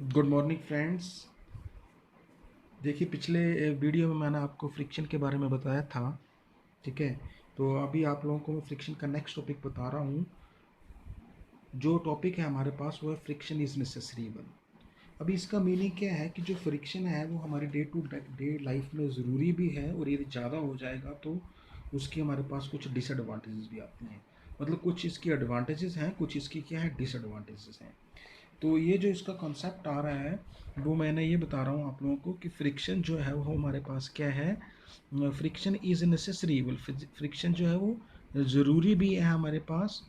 Good morning friends. देखिए, पिछले video में मैंने आपको फ्रिक्शन के बारे में बताया था। ठीक है, तो अभी आप लोगों को मैं फ्रिक्शन का नेक्स्ट टॉपिक बता रहा हूँ। जो टॉपिक है हमारे पास वो है फ्रिक्शन इज़ नेसेसरीबल। अभी इसका मीनिंग क्या है कि जो फ्रिक्शन है वो हमारी डे टू डे लाइफ में ज़रूरी भी है, और यदि ज़्यादा हो जाएगा तो उसकी हमारे पास कुछ डिसएडवांटेजेस भी आती हैं। मतलब कुछ इसकी एडवांटेजेस हैं, कुछ इसकी क्या है, डिसएडवांटेजेस हैं। तो ये जो इसका कॉन्सेप्ट आ रहा है वो मैंने ये बता रहा हूँ आप लोगों को कि फ्रिक्शन जो है वो हमारे पास क्या है। Friction is necessary evil. Friction जो है वो ज़रूरी भी है हमारे पास।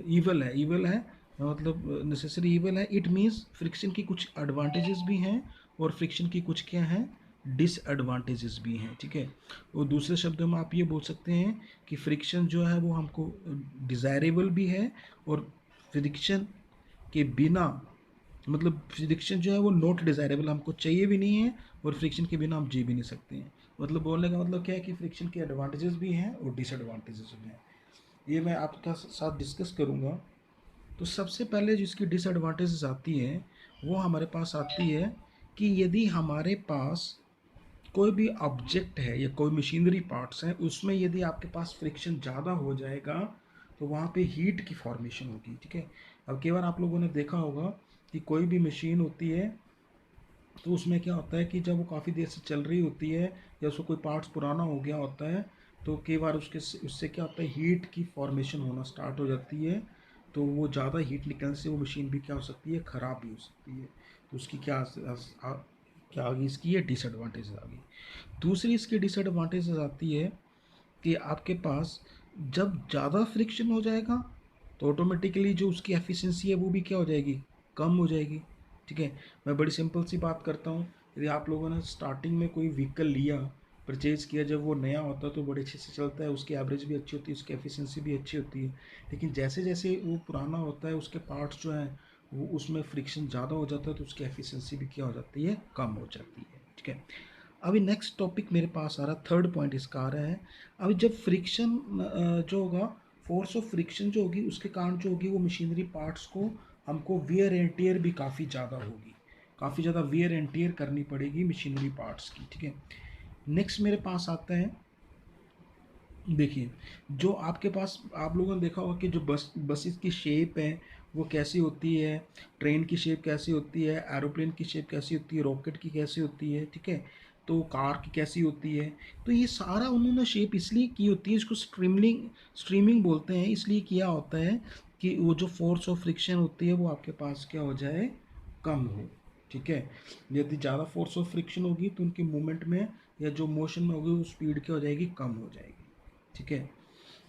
ईवल है, ईवल है, मतलब नेसेसरी ईवल है। इट मीन्स फ्रिक्शन की कुछ एडवांटेजेस भी हैं और फ्रिक्शन की कुछ क्या हैं, डिसएडवांटेजेस भी हैं। ठीक है, और दूसरे शब्दों में आप ये बोल सकते हैं कि फ्रिक्शन जो है वो हमको डिज़ायरेबल भी है, और फ्रिक्शन के बिना, मतलब फ्रिक्शन जो है वो नॉट डिज़ायरेबल, हमको चाहिए भी नहीं है, और फ्रिक्शन के बिना हम जी भी नहीं सकते हैं। मतलब बोलने का मतलब क्या है कि फ्रिक्शन के एडवांटेजेस भी हैं और डिसएडवांटेजेस भी हैं। ये मैं आपके साथ डिस्कस करूँगा। तो सबसे पहले जिसकी डिसएडवांटेजेस आती है वो हमारे पास आती है कि यदि हमारे पास कोई भी ऑब्जेक्ट है या कोई मशीनरी पार्ट्स हैं, उसमें यदि आपके पास फ्रिक्शन ज़्यादा हो जाएगा तो वहाँ पे हीट की फॉर्मेशन होगी। ठीक है, अब कई बार आप लोगों ने देखा होगा कि कोई भी मशीन होती है तो उसमें क्या होता है कि जब वो काफ़ी देर से चल रही होती है या उसको कोई पार्ट्स पुराना हो गया होता है, तो कई बार उससे क्या होता है, हीट की फॉर्मेशन होना स्टार्ट हो जाती है। तो वो ज़्यादा हीट निकलने से वो मशीन भी क्या हो सकती है, ख़राब भी हो सकती है। तो उसकी क्या आ गई, इसकी ये डिसएडवांटेज आ गई। दूसरी इसकी डिसएडवांटेजेस आती है कि आपके पास जब ज़्यादा फ्रिक्शन हो जाएगा तो ऑटोमेटिकली जो उसकी एफिशिएंसी है वो भी क्या हो जाएगी, कम हो जाएगी। ठीक है, मैं बड़ी सिंपल सी बात करता हूँ। यदि आप लोगों ने स्टार्टिंग में कोई व्हीकल लिया, परचेज़ किया, जब वो नया होता है तो बड़े अच्छे से चलता है, उसकी एवरेज भी अच्छी होती है, उसकी एफिशिएंसी भी अच्छी होती है। लेकिन जैसे जैसे वो पुराना होता है उसके पार्ट्स जो हैं वो उसमें फ्रिक्शन ज़्यादा हो जाता है तो उसकी एफिशिएंसी भी क्या हो जाती है, कम हो जाती है। ठीक है, अभी नेक्स्ट टॉपिक मेरे पास आ रहा, थर्ड पॉइंट इसका आ रहा है। अभी जब फ्रिक्शन जो होगा, फोर्स ऑफ फ्रिक्शन जो होगी उसके कारण जो होगी वो मशीनरी पार्ट्स को हमको वियर एंड टियर भी काफ़ी ज़्यादा होगी, काफ़ी ज़्यादा वियर एंड टियर करनी पड़ेगी मशीनरी पार्ट्स की। ठीक है, नेक्स्ट मेरे पास आता है, देखिए, जो आपके पास आप लोगों ने देखा होगा कि जो बसेस की शेप है वो कैसी होती है, ट्रेन की शेप कैसी होती है, एरोप्लेन की शेप कैसी होती है, रॉकेट की कैसी होती है। ठीक है, तो कार की कैसी होती है। तो ये सारा उन्होंने शेप इसलिए की होती है, इसको स्ट्रीमिंग बोलते हैं, इसलिए किया होता है कि वो जो फोर्स ऑफ फ्रिक्शन होती है वो आपके पास क्या हो जाए, कम हो। ठीक है, यदि ज़्यादा फोर्स ऑफ फ्रिक्शन होगी तो उनकी मूवमेंट में या जो मोशन में होगी वो स्पीड क्या हो जाएगी, कम हो जाएगी। ठीक है,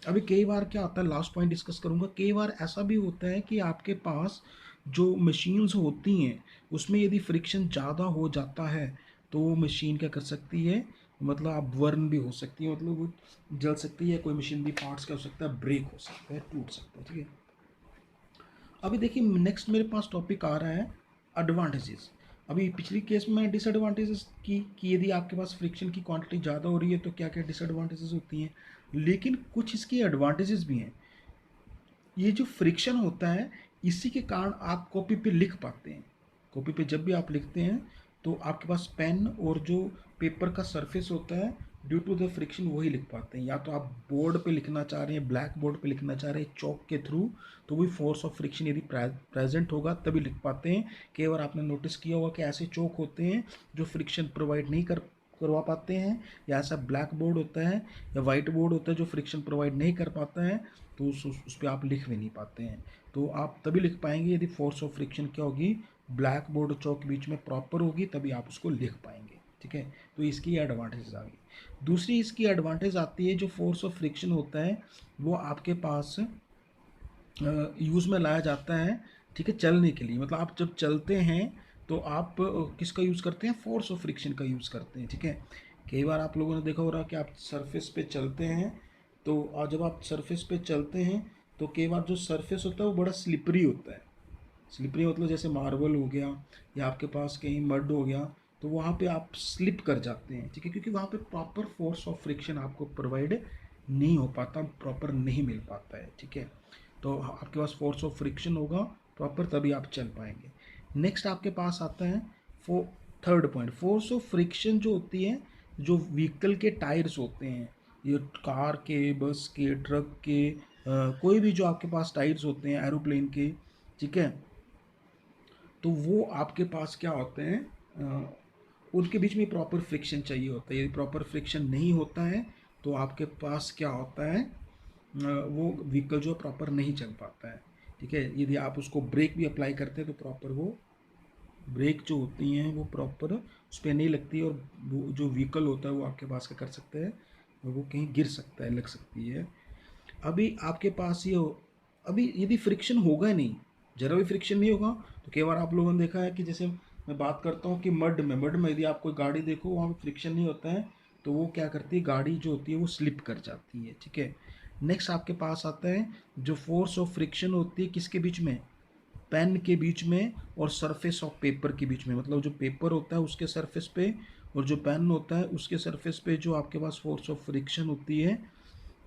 अभी कई बार क्या होता है, लास्ट पॉइंट डिस्कस करूंगा, कई बार ऐसा भी होता है कि आपके पास जो मशीन्स होती हैं उसमें यदि फ्रिक्शन ज़्यादा हो जाता है तो वो मशीन क्या कर सकती है, मतलब आप वर्न भी हो सकती है, मतलब वो जल सकती है, कोई मशीन भी पार्ट्स क्या हो सकता है, ब्रेक हो सकता है, टूट सकता है। ठीक है, अभी देखिए नेक्स्ट मेरे पास टॉपिक आ रहा है एडवांटेजेस। अभी पिछली केस में मैंने डिसएडवांटेजेस की कि यदि आपके पास फ्रिक्शन की क्वांटिटी ज़्यादा हो रही है तो क्या क्या डिसएडवांटेजेस होती हैं, लेकिन कुछ इसकी एडवांटेजेस भी हैं। ये जो फ्रिक्शन होता है इसी के कारण आप कॉपी पे लिख पाते हैं। कॉपी पे जब भी आप लिखते हैं तो आपके पास पेन और जो पेपर का सरफेस होता है, ड्यू टू द फ्रिक्शन वही लिख पाते हैं। या तो आप बोर्ड पे लिखना चाह रहे हैं, ब्लैक बोर्ड पे लिखना चाह रहे हैं चौक के थ्रू, तो वही फोर्स ऑफ फ्रिक्शन यदि प्रेजेंट होगा तभी लिख पाते हैं। कई बार आपने नोटिस किया होगा कि ऐसे चौक होते हैं जो फ्रिक्शन प्रोवाइड नहीं करवा पाते हैं, या ऐसा ब्लैक बोर्ड होता है या वाइट बोर्ड होता है जो फ्रिक्शन प्रोवाइड नहीं कर पाता है, तो उस पर आप लिख भी नहीं पाते हैं। तो आप तभी लिख पाएंगे यदि फोर्स ऑफ फ्रिक्शन क्या होगी, ब्लैक बोर्ड और चौक के बीच में प्रॉपर होगी, तभी आप उसको लिख पाएंगे। ठीक है, तो इसकी एडवांटेज आ गई। दूसरी इसकी एडवांटेज आती है, जो फोर्स ऑफ फ्रिक्शन होता है वो आपके पास यूज़ में लाया जाता है। ठीक है, चलने के लिए, मतलब आप जब चलते हैं तो आप किसका यूज़ करते हैं, फोर्स ऑफ फ्रिक्शन का यूज़ करते हैं। ठीक है, कई बार आप लोगों ने देखा हो रहा कि आप सरफेस पे चलते हैं, तो जब आप सरफेस पे चलते हैं तो कई बार जो सरफेस होता है वो बड़ा स्लिपरी होता है। स्लिपरी मतलब जैसे मार्बल हो गया या आपके पास कहीं मड हो गया, तो वहाँ पे आप स्लिप कर जाते हैं। ठीक है, क्योंकि वहाँ पे प्रॉपर फोर्स ऑफ फ्रिक्शन आपको प्रोवाइड नहीं हो पाता, प्रॉपर नहीं मिल पाता है। ठीक है, तो आपके पास फोर्स ऑफ फ्रिक्शन होगा प्रॉपर, तभी आप चल पाएंगे। नेक्स्ट आपके पास आता है third point, force of friction जो होती है, जो व्हीकल के टायर्स होते हैं, ये कार के, बस के, ट्रक के, कोई भी जो आपके पास टायर्स होते हैं एरोप्लेन के, ठीक है, तो वो आपके पास क्या होते हैं, उनके बीच में प्रॉपर फ्रिक्शन चाहिए होता है। यदि प्रॉपर फ्रिक्शन नहीं होता है तो आपके पास क्या होता है, वो व्हीकल जो प्रॉपर नहीं चल पाता है, ठीक है। यदि आप उसको ब्रेक भी अप्लाई करते हैं तो प्रॉपर वो ब्रेक जो होती हैं वो प्रॉपर उस पर नहीं लगती है, और वो जो व्हीकल होता है वो आपके पास क्या कर सकता है, वो कहीं गिर सकता है, लग सकती है। अभी आपके पास ये अभी यदि फ्रिक्शन होगा नहीं, जरा भी फ्रिक्शन नहीं होगा, तो कई बार आप लोगों ने देखा है कि जैसे मैं बात करता हूँ कि मड में यदि आप कोई गाड़ी देखो वहाँ पे फ्रिक्शन नहीं होता है, तो वो क्या करती है, गाड़ी जो होती है वो स्लिप कर जाती है, ठीक है। नेक्स्ट आपके पास आता है जो फोर्स ऑफ फ्रिक्शन होती है किसके बीच में, पेन के बीच में और सरफेस ऑफ पेपर के बीच में, मतलब जो पेपर होता है उसके सरफेस पे और जो पेन होता है उसके सरफेस पे जो आपके पास फोर्स ऑफ फ्रिक्शन होती है,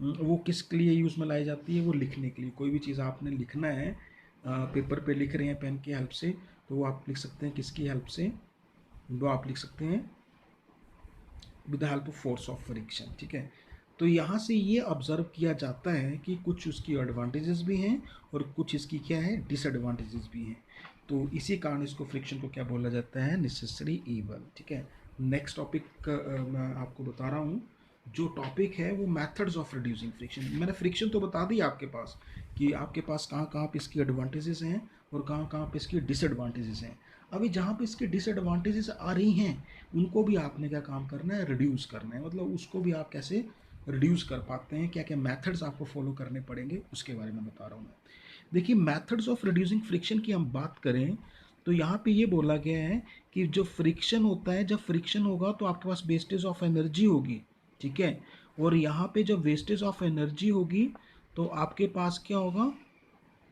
वो किसके लिए यूज़ में लाई जाती है, वो लिखने के लिए। कोई भी चीज़ आपने लिखना है, पेपर पे लिख रहे हैं पेन की हेल्प से, तो वो आप लिख सकते हैं किसकी हेल्प से, वो आप लिख सकते हैं with the help of force of friction, ठीक है। तो यहाँ से ये ऑब्जर्व किया जाता है कि कुछ उसकी एडवांटेजेस भी हैं और कुछ इसकी क्या है, डिसएडवांटेजेस भी हैं। तो इसी कारण इसको फ्रिक्शन को क्या बोला जाता है, नेसेसरी ईवल, ठीक है। नेक्स्ट टॉपिक मैं आपको बता रहा हूँ, जो टॉपिक है वो मेथड्स ऑफ रिड्यूसिंग फ्रिक्शन। मैंने फ्रिक्शन तो बता दी आपके पास कि आपके पास कहाँ कहाँ पे इसकी एडवांटेजेस हैं और कहाँ कहाँ पे इसकी डिसएडवांटेजेस हैं। अभी जहाँ पे इसकी डिसएडवांटेजेस आ रही हैं उनको भी आपने क्या काम करना है, रिड्यूस करना है। मतलब उसको भी आप कैसे रिड्यूस कर पाते हैं, क्या क्या मेथड्स आपको फॉलो करने पड़ेंगे, उसके बारे में बता रहा हूँ मैं। देखिए, मेथड्स ऑफ रिड्यूसिंग फ्रिक्शन की हम बात करें तो यहाँ पे ये बोला गया है कि जो फ्रिक्शन होता है, जब फ्रिक्शन होगा तो आपके पास वेस्टेज ऑफ एनर्जी होगी, ठीक है। और यहाँ पे जब वेस्टेज ऑफ एनर्जी होगी तो आपके पास क्या होगा,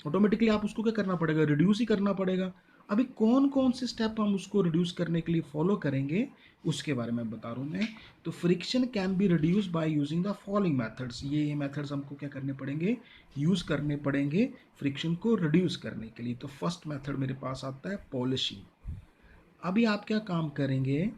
ऑटोमेटिकली आप उसको क्या करना पड़ेगा, रिड्यूस ही करना पड़ेगा। अभी कौन कौन से स्टेप हम उसको रिड्यूस करने के लिए फॉलो करेंगे उसके बारे में बता रहा हूँ मैं। तो friction can be reduce by using the following methods, ये मेथड्स हमको क्या करने पड़ेंगे, यूज़ करने पड़ेंगे फ्रिक्शन को रिड्यूस करने के लिए। तो फर्स्ट मेथड मेरे पास आता है पॉलिशिंग। अभी आप क्या काम करेंगे,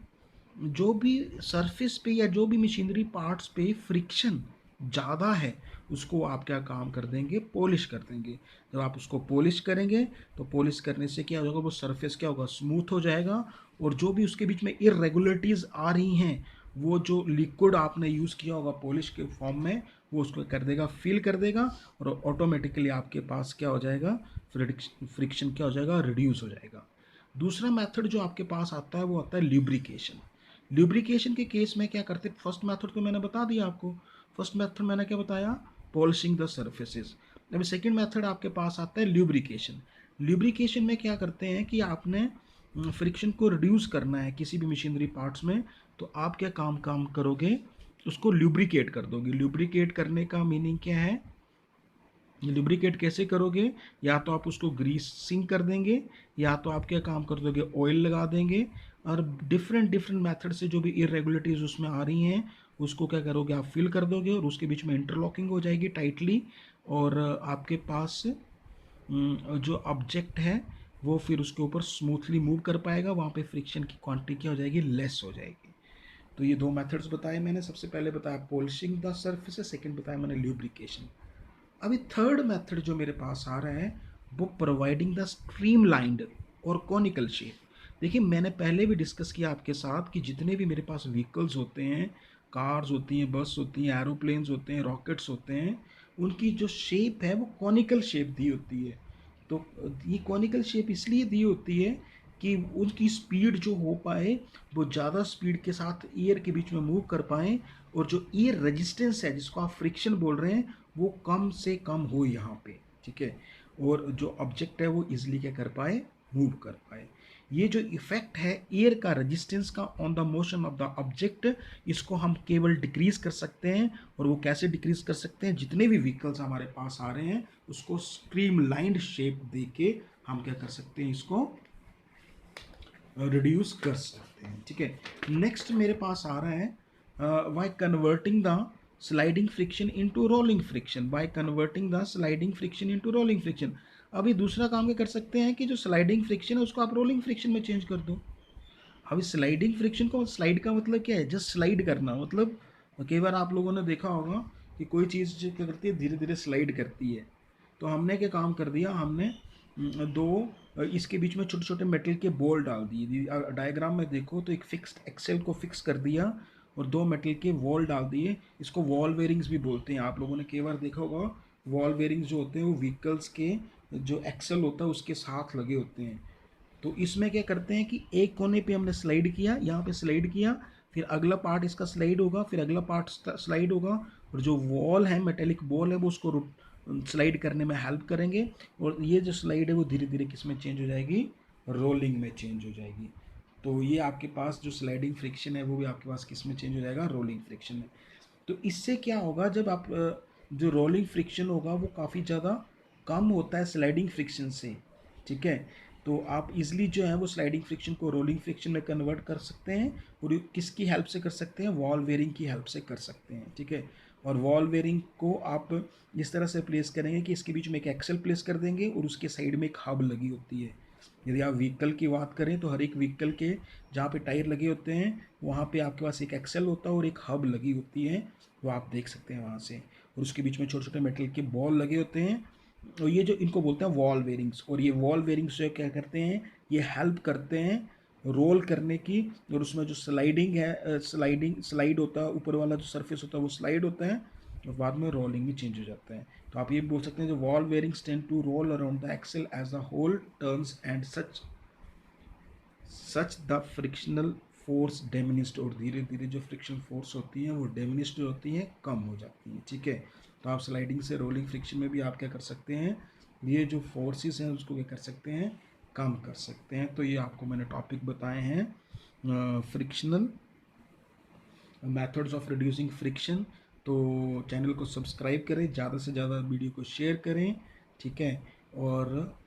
जो भी सरफेस पे या जो भी मशीनरी पार्ट्स पे फ्रिक्शन ज़्यादा है उसको आप क्या काम कर देंगे, पॉलिश कर देंगे। जब आप उसको पॉलिश करेंगे तो पॉलिश करने से क्या होगा, वो सरफेस क्या होगा, स्मूथ हो जाएगा। और जो भी उसके बीच में इरेगुलरिटीज़ आ रही हैं, वो जो लिक्विड आपने यूज़ किया होगा पॉलिश के फॉर्म में, वो उसको कर देगा, फिल कर देगा, और ऑटोमेटिकली आपके पास क्या हो जाएगा, फ्रिक्शन क्या हो जाएगा, रिड्यूस हो जाएगा। दूसरा मेथड जो आपके पास आता है वो आता है ल्यूब्रिकेशन। ल्यूब्रिकेशन के केस में क्या करते हैं, फर्स्ट मेथड तो मैंने बता दिया आपको, फर्स्ट मेथड मैंने क्या बताया, पॉलिशिंग द सर्फेसेस। अभी सेकंड मेथड आपके पास आता है ल्यूब्रिकेशन। ल्यूब्रिकेशन में क्या करते हैं कि आपने फ्रिक्शन को रिड्यूस करना है किसी भी मशीनरी पार्ट्स में, तो आप क्या काम काम करोगे, उसको ल्यूब्रिकेट कर दोगे। ल्यूब्रिकेट करने का मीनिंग क्या है, लुब्रिकेट कैसे करोगे, या तो आप उसको ग्रीसिंग कर देंगे, या तो आप क्या काम कर दोगे, ऑयल लगा देंगे, और डिफरेंट डिफरेंट मेथड से जो भी इरेगुलरिटीज उसमें आ रही हैं उसको क्या करोगे, आप फिल कर दोगे, और उसके बीच में इंटरलॉकिंग हो जाएगी टाइटली। और आपके पास जो ऑब्जेक्ट है वो फिर उसके ऊपर स्मूथली मूव कर पाएगा, वहाँ पे फ्रिक्शन की क्वांटिटी क्या हो जाएगी, लेस हो जाएगी। तो ये दो मेथड्स बताए मैंने, सबसे पहले बताया पॉलिशिंग द सर्फेस, सेकंड बताया मैंने ल्यूब्रिकेशन। अभी थर्ड मेथड जो मेरे पास आ रहा है वो प्रोवाइडिंग द स्ट्रीमलाइंड और कॉनिकल शेप। देखिए, मैंने पहले भी डिस्कस किया आपके साथ कि जितने भी मेरे पास व्हीकल्स होते हैं, कार्स होती हैं, बस होती हैं, एरोप्लेन्स होते हैं, रॉकेट्स होते हैं, उनकी जो शेप है वो कॉनिकल शेप दी होती है। तो ये कॉनिकल शेप इसलिए दी होती है कि उनकी स्पीड जो हो पाए वो ज़्यादा स्पीड के साथ एयर के बीच में मूव कर पाएँ, और जो एयर रेजिस्टेंस है जिसको आप फ्रिक्शन बोल रहे हैं वो कम से कम हो यहाँ पे, ठीक है। और जो ऑब्जेक्ट है वो इजिली क्या कर पाए, मूव कर पाए। ये जो इफेक्ट है एयर का रेजिस्टेंस का on the motion of the object, इसको हम केवल डिक्रीज कर सकते हैं। और वो कैसे डिक्रीज कर सकते हैं, जितने भी व्हीकल्स हमारे पास आ रहे हैं उसको स्ट्रीमलाइंड शेप दे के हम क्या कर सकते हैं, इसको रिड्यूस कर सकते हैं, ठीक है। नेक्स्ट मेरे पास आ रहा है by converting the sliding friction into rolling friction, by converting the sliding friction into rolling friction. अभी दूसरा काम क्या कर सकते हैं कि जो स्लाइडिंग फ्रिक्शन है उसको आप रोलिंग फ्रिक्शन में चेंज कर दो। अभी स्लाइडिंग फ्रिक्शन को, स्लाइड का मतलब क्या है, जस्ट स्लाइड करना, मतलब कई बार आप लोगों ने देखा होगा कि कोई चीज़ जो क्या करती है, धीरे धीरे स्लाइड करती है। तो हमने क्या काम कर दिया, हमने दो इसके बीच में छोटे छोटे मेटल के बॉल डाल दिए। डायग्राम में देखो तो एक फिक्स्ड एक्सेल को फिक्स कर दिया और दो मेटल के वॉल डाल दिए। इसको वॉल वेयरिंग्स भी बोलते हैं। आप लोगों ने कई बार देखा होगा वॉल वेयरिंग्स जो होते हैं वो व्हीकल्स के जो एक्सेल होता है उसके साथ लगे होते हैं। तो इसमें क्या करते हैं कि एक कोने पे हमने स्लाइड किया, यहाँ पे स्लाइड किया, फिर अगला पार्ट इसका स्लाइड होगा, फिर अगला पार्ट स्लाइड होगा, और जो वॉल है, मेटेलिक बॉल है, वो उसको स्लाइड करने में हेल्प करेंगे। और ये जो स्लाइड है वो धीरे धीरे किस में चेंज हो जाएगी, रोलिंग में चेंज हो जाएगी। तो ये आपके पास जो स्लाइडिंग फ्रिक्शन है वो भी आपके पास किस में चेंज हो जाएगा, रोलिंग फ्रिक्शन में। तो इससे क्या होगा, जब आप जो रोलिंग फ्रिक्शन होगा वो काफ़ी ज़्यादा कम होता है स्लाइडिंग फ्रिक्शन से, ठीक है। तो आप इजीली जो है वो स्लाइडिंग फ्रिक्शन को रोलिंग फ्रिक्शन में कन्वर्ट कर सकते हैं। और ये किसकी हेल्प से कर सकते हैं, वॉल वेयरिंग की हेल्प से कर सकते हैं, ठीक है। और वॉल वेयरिंग को आप इस तरह से प्लेस करेंगे कि इसके बीच में एक एक्सल प्लेस कर देंगे और उसके साइड में एक हब लगी होती है। यदि आप व्हीकल की बात करें तो हर एक व्हीकल के जहाँ पे टायर लगे होते हैं वहाँ पे आपके पास एक एक्सल होता है और एक हब लगी होती है, वो आप देख सकते हैं वहाँ से। और उसके बीच में छोटे छोटे मेटल के बॉल लगे होते हैं, और ये जो इनको बोलते हैं वॉल वेयरिंग्स। और ये वॉल वेयरिंग्स जो क्या करते हैं, ये हेल्प करते हैं रोल करने की। और उसमें जो स्लाइडिंग है, स्लाइड होता है, ऊपर वाला जो सरफेस होता है वो स्लाइड होता है, और बाद में रोलिंग भी चेंज हो जाता है। तो आप ये बोल सकते हैं जो ball bearings tend to roll around the axle as the whole turns and such the frictional force diminished. और धीरे धीरे जो फ्रिक्शन फोर्स होती हैं वो डेमिनिस्ड होती हैं, कम हो जाती हैं, ठीक है। तो आप स्लाइडिंग से रोलिंग फ्रिक्शन में भी आप क्या कर सकते हैं, ये जो फोर्सेस हैं उसको क्या कर सकते हैं, कम कर सकते हैं। तो ये आपको मैंने टॉपिक बताए हैं frictional methods of reducing friction. तो चैनल को सब्सक्राइब करें, ज़्यादा से ज़्यादा वीडियो को शेयर करें, ठीक है। और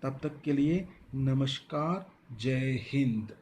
तब तक के लिए नमस्कार, जय हिंद।